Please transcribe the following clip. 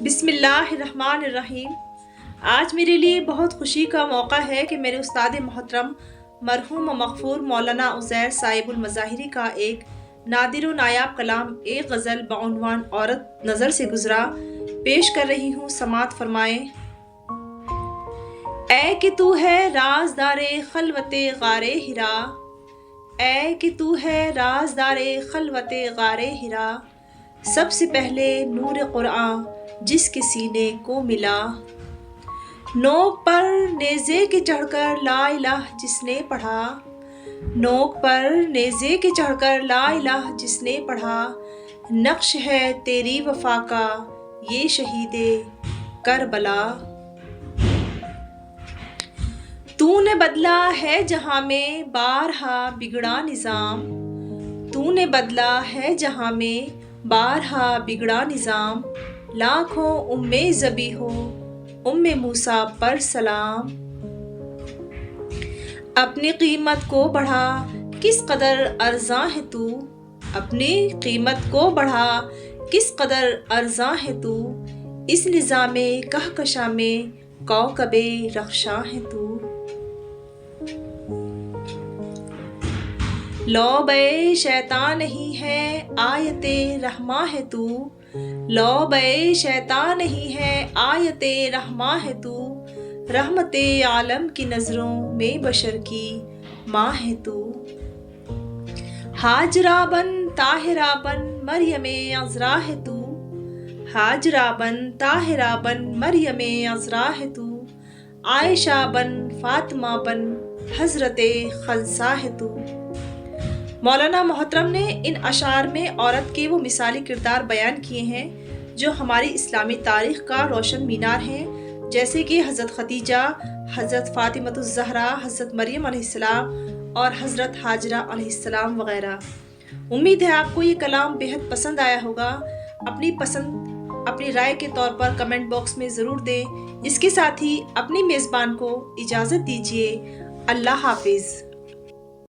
بسم اللہ الرحمن الرحیم۔ آج میرے لیے بہت خوشی کا موقع ہے کہ میرے استاد محترم مرحوم و مغفور مولانا عزیر صاحب المظاہری کا ایک نادر و نایاب کلام ایک غزل بعنوان عورت نظر سے گزرا پیش کر رہی ہوں، سماعت فرمائیں۔ اے کہ تو ہے رازدار خلوت غار ہرا، اے کہ تو ہے رازدار خلوت غار ہرا، سب سے پہلے نور قرآن جس کے سینے کو ملا، نوک پر نیزے کے چڑھ کر لا الہ جس نے پڑھا، نوک پر نیزے کے چڑھ کر لا الہ جس نے پڑھا، نقش ہے تیری وفا کا یہ شہید کربلا، تو نے بدلا ہے جہاں میں بارہا بگڑا نظام، تو نے بدلا ہے جہاں میں بارہا بگڑا نظام، لاکھوں امیں ذبیح ہو ام موسیٰ پر سلام، اپنی قیمت کو بڑھا کس قدر ارزاں ہے تو، اپنی قیمت کو بڑھا کس قدر ارزاں ہے تو، اس نظام کہکشاں میں کوکب رخشاں ہے تو، لعبۂ شیطان نہیں ہے آیت رحماں ہے تو، لعبۂ شیطان نہیں ہے آیت رحماں ہے تو، رحمت عالم کی نظروں میں بشر کی ماں ہے تو، ہاجرہ بن طاہرہ بن مریم عذرا ہے تو، ہاجرہ بن طاہرہ بن مریم عذرا ہے تو، عائشہ بن فاطمہ بن حضرت خنسا ہے تو۔ مولانا محترم نے ان اشعار میں عورت کے وہ مثالی کردار بیان کیے ہیں جو ہماری اسلامی تاریخ کا روشن مینار ہیں، جیسے کہ حضرت خدیجہ، حضرت فاطمۃ الزہرا، حضرت مریم علیہ السلام اور حضرت ہاجرہ علیہ السلام وغیرہ۔ امید ہے آپ کو یہ کلام بہت پسند آیا ہوگا۔ اپنی رائے کے طور پر کمنٹ باکس میں ضرور دیں۔ اس کے ساتھ ہی اپنی میزبان کو اجازت دیجیے۔ اللہ حافظ۔